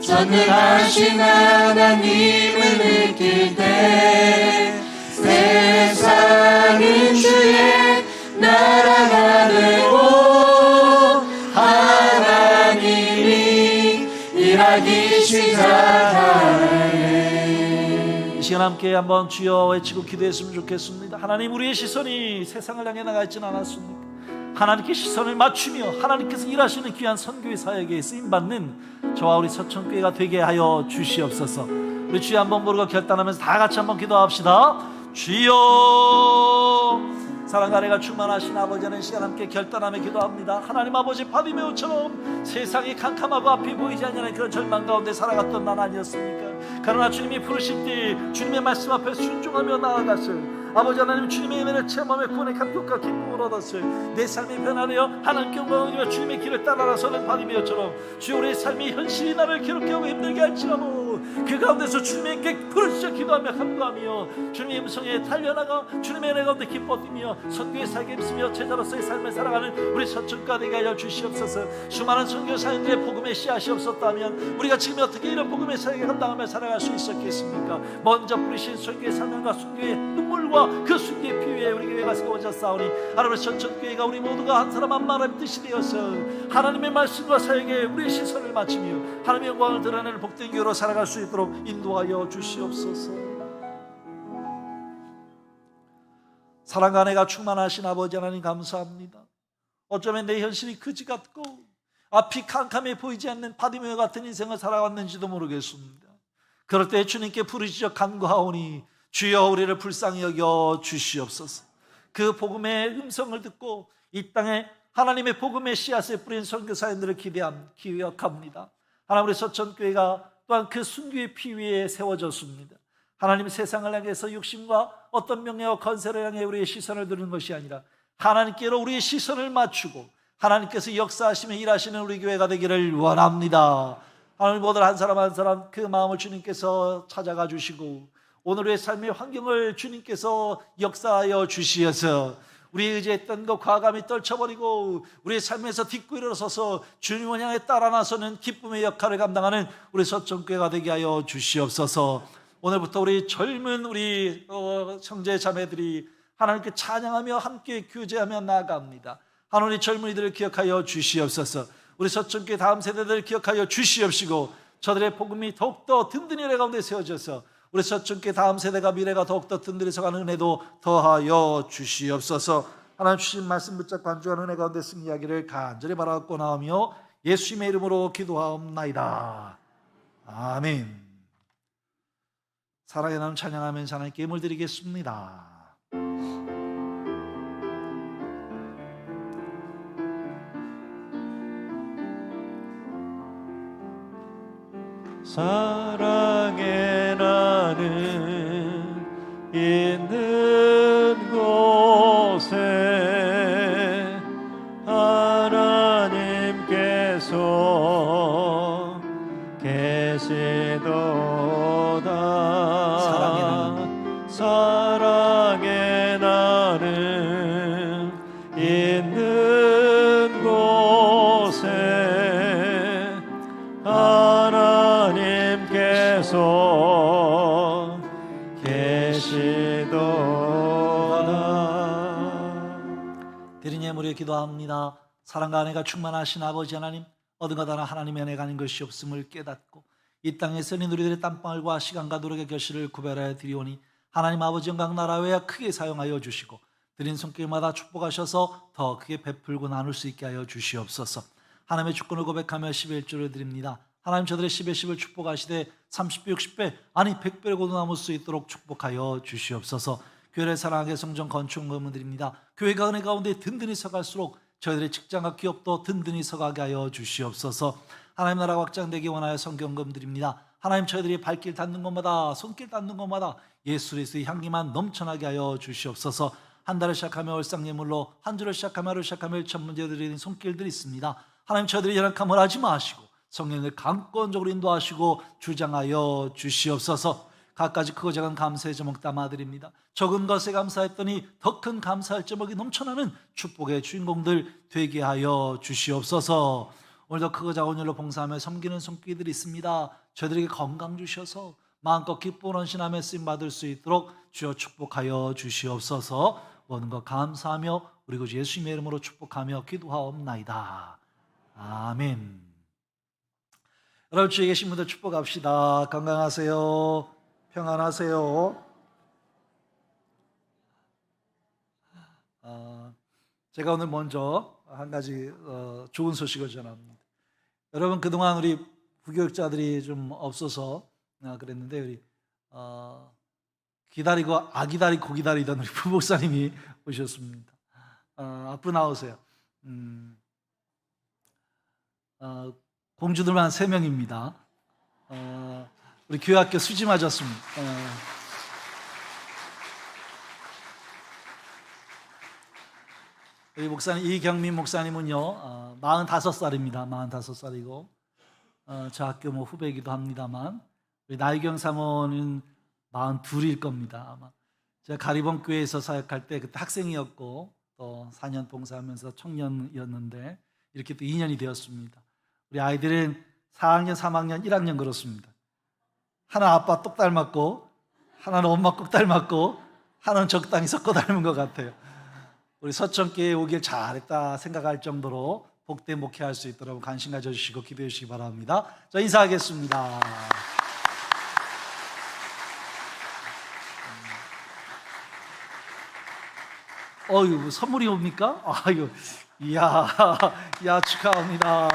전능하신 하나님을 느낄 때 세상은 주의 나라가 되고 하나님이 일하기 시작하네. 이 시간 함께 한번 주여 외치고 기도했으면 좋겠습니다. 하나님, 우리의 시선이 세상을 향해 나가 있지는 않았습니까? 하나님께 시선을 맞추며 하나님께서 일하시는 귀한 선교의 사역에 쓰임받는 저와 우리 서천교회가 되게 하여 주시옵소서. 우리 주여 한번 부르고 결단하면서 다 같이 한번 기도합시다. 주여, 사랑과 은혜가 충만하신 아버지, 하는 시간 함께 결단하며 기도합니다. 하나님 아버지, 바디메오처럼 세상이 캄캄하고 앞이 보이지 않는 그런 절망 가운데 살아갔던 난 아니었습니까? 그러나 주님이 부르실 때 주님의 말씀 앞에 순종하며 나아갔어요. 아버지 하나님, 주님의 은혜를 체험하며 구원의 감격과 기쁨을 얻었어요. 내 삶이 변화되어 하나님께 영광을 드리며 주님의 길을 따라 나서는 바디메오처럼 주여, 우리의 삶이 현실이 나를 괴롭게 하고 힘들게 할지라도 그 가운데서 주님께 부르시어 기도하며 간구하며 주님의 음성에 달려나가 주님의 은혜 가운데 기뻐 뛰며 선교의 사역에 힘쓰며 제자로서의 삶을 살아가는 우리 서천가 되게 하여 주시옵소서. 수많은 선교사님들의 복음의 씨앗이 없었다면 우리가 지금 어떻게 이런 복음의 사역에 감당하며 살아갈 수 있었겠습니까? 먼저 부르신 선교의 사명과 선교의 눈물과 그 순교의 피 위에 우리 교회가 세워졌사오니 하나님의 서천교회가 우리 모두가 한 사람 한 마음의 뜻이 되어서 하나님의 말씀과 사역에 우리의 시선을 맞추며 하나님의 영광을 드러내는 복된 교회로 살아갈 수 있도록 인도하여 주시옵소서. 사랑과 은혜가 충만하신 아버지 하나님, 감사합니다. 어쩌면 내 현실이 그지 같고 앞이 캄캄해 보이지 않는 바디메오 같은 인생을 살아왔는지도 모르겠습니다. 그럴 때 주님께 부르짖어 간구하오니 주여, 우리를 불쌍히 여겨 주시옵소서. 그 복음의 음성을 듣고 이 땅에 하나님의 복음의 씨앗을 뿌린 선교사님들을 기억합니다. 하나님, 우리 서천교회가 또한 그 순교의 피 위에 세워졌습니다. 하나님, 세상을 향해서 육신과 어떤 명예와 건세를 향해 우리의 시선을 두는 것이 아니라 하나님께로 우리의 시선을 맞추고 하나님께서 역사하시며 일하시는 우리 교회가 되기를 원합니다. 하나님, 모두 한 사람 한 사람 그 마음을 주님께서 찾아가 주시고 오늘의 삶의 환경을 주님께서 역사하여 주시어서 우리의 의지했던 것 과감히 떨쳐버리고 우리의 삶에서 딛고 일어서서 주님을 향해 따라 나서는 기쁨의 역할을 감당하는 우리 서천교회가 되게 하여 주시옵소서. 오늘부터 우리 젊은 우리 형제 자매들이 하나님께 찬양하며 함께 교제하며 나아갑니다. 하나님, 젊은이들을 기억하여 주시옵소서. 우리 서천교회 다음 세대들을 기억하여 주시옵시고 저들의 복음이 더욱더 든든히 내 가운데 세워져서 우리 서천교회 다음 세대가 미래가 더욱더 든든해서 가는 은혜도 더하여 주시옵소서. 하나님 주신 말씀 붙잡고 안주하는 은혜 가운데 승리하기를 간절히 바라고 나오며 예수님의 이름으로 기도하옵나이다. 아멘. 사랑의 나눔 찬양하면서 하나님께 예물 드리겠습니다. 사랑의 나 나는 있는 곳에 하나님께서 계시도다. 사랑의 나는 있는 곳에 하나님께서 계시도다. 대리님 우리 기도합니다. 사랑과 은혜가 충만하신 아버지 하나님, 어느 것 하나 하나님의 은혜가 아닌 것이 없음을 깨닫고 이 땅에서 우리들의 땀방울과 시간과 노력의 결실을 구별하여 드리오니 하나님 아버지 영광 나라 외에 크게 사용하여 주시고 드린 손길마다 축복하셔서 더 크게 베풀고 나눌 수 있게 하여 주시옵소서. 하나님의 주권을 고백하며 11조를 드립니다. 하나님 저들의 10의 10을 축복하시되 30배 60배 아니 100배로도 남을 수 있도록 축복하여 주시옵소서. 교회를 사랑하게 성전 건축금을 드립니다. 교회가 은혜 가운데 든든히 서갈수록 저희들의 직장과 기업도 든든히 서가게 하여 주시옵소서. 하나님 나라가 확장되기 원하여 성경금 드립니다. 하나님 저희들이 발길 닿는 곳마다 손길 닿는 곳마다 예수 그리스도의 향기만 넘쳐나게 하여 주시옵소서. 한 달을 시작하며 올상예물로, 한 주를 시작하며 하루 시작하며 일천문제 드리는 손길들이 있습니다. 하나님 저희들이 연약함을 하지 마시고 성령을 강권적으로 인도하시고 주장하여 주시옵소서. 갖가지 크고 작은 감사의 제목 담아드립니다. 적은 것에 감사했더니 더 큰 감사할 제목이 넘쳐나는 축복의 주인공들 되게 하여 주시옵소서. 오늘도 크고 작은 일로 봉사하며 섬기는 손길들이 있습니다. 저희들에게 건강 주셔서 마음껏 기쁜 헌신함에 쓰임받을 수 있도록 주여 축복하여 주시옵소서. 모든 것 감사하며 우리 구 예수님의 이름으로 축복하며 기도하옵나이다. 아멘. 여러분 주위에 계신 분들 축복합시다. 건강하세요. 평안하세요. 제가 오늘 먼저 한 가지 좋은 소식을 전합니다. 여러분 그동안 우리 부교육자들이 좀 없어서 그랬는데 우리 기다리고 아기다리 고기다리던 우리 부목사님이 오셨습니다. 앞으로 나오세요. 공주들만 3명입니다. 우리 교회학교 수지 맞았습니다. 우리 목사님 이경민 목사님은요 45살입니다. 45살이고 저 학교 후배이기도 합니다만 우리 나유경 사모는 42일 겁니다. 아마 제가 가리봉 교회에서 사역할 때 그때 학생이었고 또 4년 봉사하면서 청년이었는데 이렇게 또 2년이 되었습니다. 우리 아이들은 4학년, 3학년, 1학년 그렇습니다. 하나 아빠 똑 닮았고 하나는 엄마 꼭 닮았고 하나는 적당히 섞어 닮은 것 같아요. 우리 서천교회에 오길 잘했다 생각할 정도로 복된 목회할 수 있도록 관심 가져주시고 기도해 주시기 바랍니다. 자, 인사하겠습니다. 어유 선물이 옵니까? 아유, 이야 축하합니다.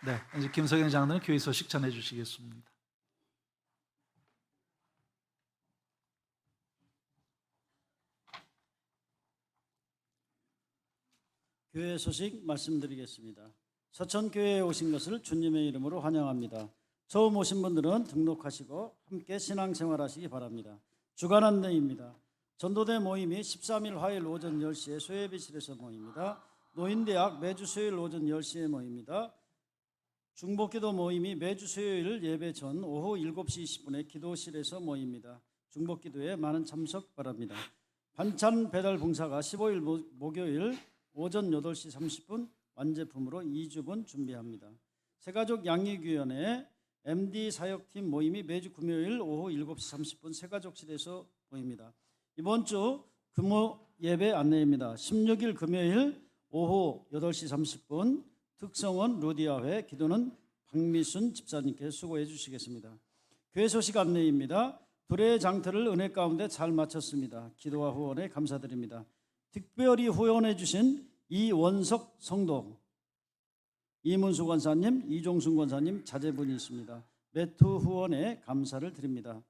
네, 이제 김석영 장로는 교회 소식 전해 주시겠습니다. 교회 소식 말씀드리겠습니다. 서천교회에 오신 것을 주님의 이름으로 환영합니다. 처음 오신 분들은 등록하시고 함께 신앙생활하시기 바랍니다. 주간 안내입니다. 전도대 모임이 13일 화요일 오전 10시에 소예비실에서 모입니다. 노인대학 매주 수요일 오전 10시에 모입니다. 중복기도 모임이 매주 수요일 예배 전 오후 7시 20분에 기도실에서 모입니다. 중복기도에 많은 참석 바랍니다. 반찬 배달 봉사가 15일 목요일 오전 8시 30분 완제품으로 2주분 준비합니다. 새가족 양육위원회 MD 사역팀 모임이 매주 금요일 오후 7시 30분 새가족실에서 모입니다. 이번 주 금요 예배 안내입니다. 16일 금요일 오후 8시 30분 특성원 루디아회 기도는 박미순 집사님께 수고해 주시겠습니다. 교회 소식 안내입니다. 둘의 장터를 은혜 가운데 잘 마쳤습니다. 기도와 후원에 감사드립니다. 특별히 후원해 주신 이원석 성도, 이문수 권사님, 이종순 권사님 자제분이 있습니다. 매투 후원에 감사를 드립니다.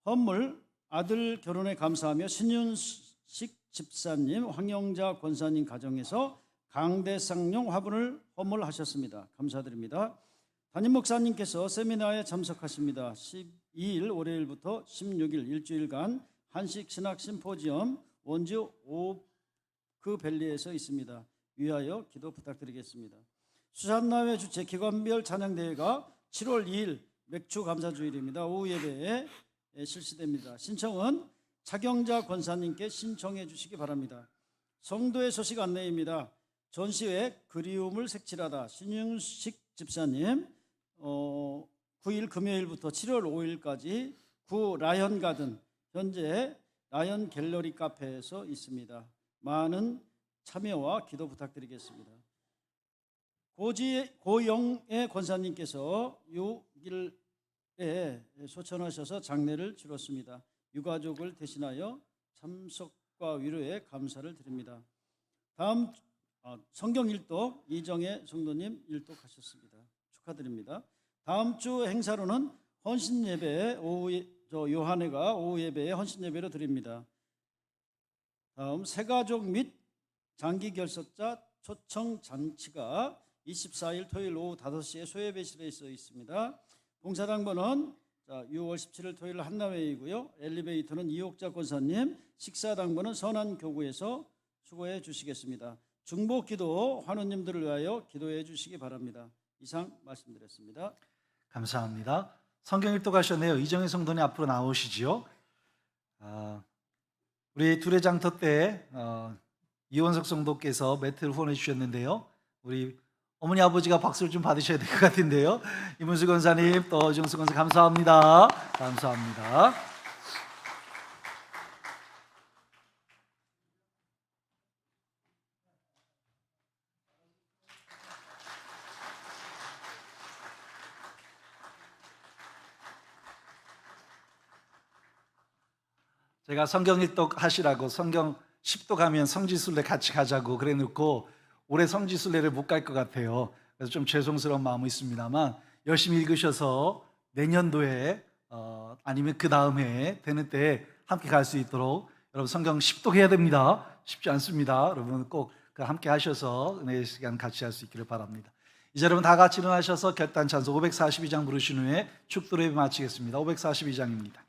헌물 아들 결혼에 감사하며 신윤식 집사님, 황영자 권사님 가정에서 강대상용 화분을 헌물하셨습니다. 감사드립니다. 담임 목사님께서 세미나에 참석하십니다. 12일 월요일부터 16일 일주일간 한식 신학 심포지엄 원주 오크밸리에서 있습니다. 위하여 기도 부탁드리겠습니다. 수산나회 주최 기관별 찬양대회가 7월 2일 맥주 감사주일입니다. 오후 예배에 실시됩니다. 신청은 차경자 권사님께 신청해 주시기 바랍니다. 성도의 소식 안내입니다. 전시회 그리움을 색칠하다 신윤식 집사님 9일 금요일부터 7월 5일까지 구 라이언 가든 현재 라이언 갤러리 카페에서 있습니다. 많은 참여와 기도 부탁드리겠습니다. 고영애 권사님께서 6일에 소천하셔서 장례를 치렀습니다. 유가족을 대신하여 참석과 위로에 감사를 드립니다. 다음 성경 일독 이정혜 성도님 일독하셨습니다. 축하드립니다. 다음 주 행사로는 헌신 예배 요한회가 오후 예배에 헌신 예배로 드립니다. 다음 새가족 및 장기 결석자 초청 잔치가 24일 토요일 오후 5시에 소예배실에 있습니다. 봉사당번은 6월 17일 토요일 한나회이고요. 엘리베이터는 이옥자 권사님, 식사당번은 선한교구에서 수고해 주시겠습니다. 중보기도 환우님들을 위하여 기도해 주시기 바랍니다. 이상 말씀드렸습니다. 감사합니다. 성경 일독하셨네요. 이정희 성도님 앞으로 나오시지요. 우리 두레장터 때 이원석 성도께서 매트를 후원해 주셨는데요. 우리 어머니 아버지가 박수를 좀 받으셔야 될 것 같은데요. 이문수 권사님 또 정수 권사 감사합니다. 감사합니다. 제가 성경 일독 하시라고 성경 10도 가면 성지순례 같이 가자고 그래 놓고 올해 성지순례를 못 갈 것 같아요. 그래서 좀 죄송스러운 마음이 있습니다만 열심히 읽으셔서 내년도에 아니면 그 다음 해에 되는 때에 함께 갈 수 있도록 여러분 성경 10도 해야 됩니다. 쉽지 않습니다. 여러분 꼭 함께 하셔서 은혜의 시간 같이 할 수 있기를 바랍니다. 이제 여러분 다 같이 일어나셔서 결단 찬송 542장 부르신 후에 축도로 예배 마치겠습니다. 542장입니다.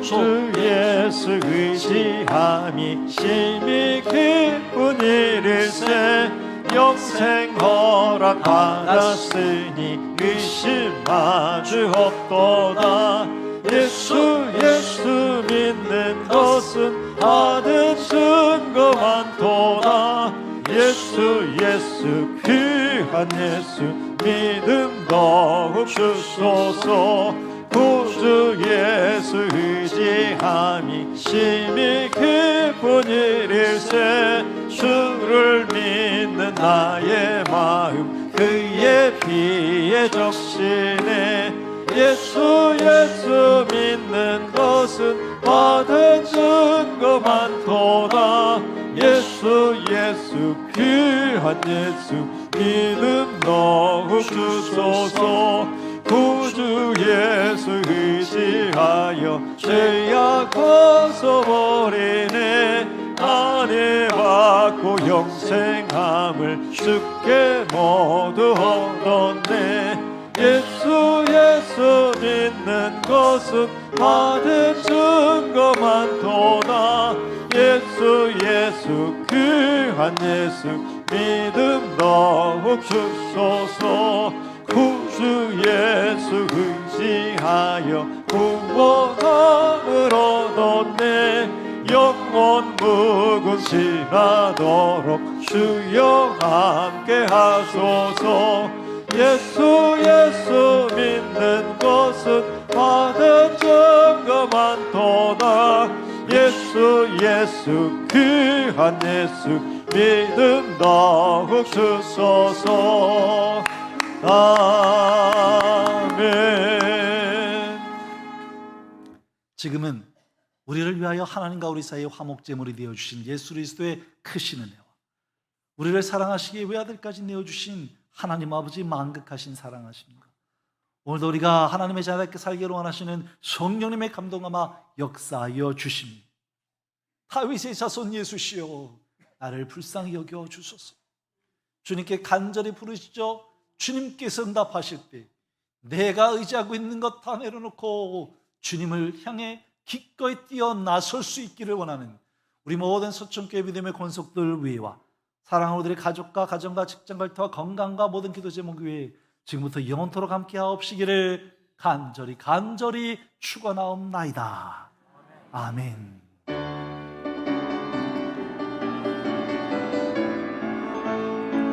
주 예수 의지함이 심히 기쁜 일일세 영생 허락 받았으니 의심 마주 없도다. 예수 믿는 것은 받은 증거 많도다. 예수 귀한 예수 믿음 더욱 주소서. 구주 예수 의지함이 심히 기쁜 일일세 주를 믿는 나의 마음 그의 피에 적시네. 예수 믿는 것은 받은 증거 많도다. 예수 귀한 예수 믿음 더욱 주소서. 구주 예수 의지하여 죄악 벗어버리네. 안에 받고 영생함을 쉽게 모두 얻었네. 예수 믿는 것은 받은 증거 많도다. 예수 귀한 예수 믿음 더욱 주소서. 구주 예수 의지하여 구원함을 얻었네. 영원 무궁심하도록 주여 함께 하소서. 예수 믿는 것은 받은 증거 많도다. 예수 귀한 예수 믿음 더욱 주소서. 아멘. 지금은 우리를 위하여 하나님과 우리 사이의 화목제물이 되어주신 예수 그리스도의 크신 은혜와 우리를 사랑하시기에 외아들까지 내어주신 하나님 아버지 만극하신 사랑하심과 오늘도 우리가 하나님의 자녀답게 살기를 원하시는 성령님의 감동함아 역사하여 주십니다. 다윗의 자손 예수시여 나를 불쌍히 여겨 주소서. 주님께 간절히 부르시죠. 주님께서 응답하실 때 내가 의지하고 있는 것 다 내려놓고 주님을 향해 기꺼이 뛰어 나설 수 있기를 원하는 우리 모든 서천교회 믿음의 권속들 위에와 사랑하는 우리의 가족과 가정과 직장 갈등과 건강과 모든 기도 제목 위에 지금부터 영원토록 함께 하옵시기를 간절히 축원하옵나이다. 아멘.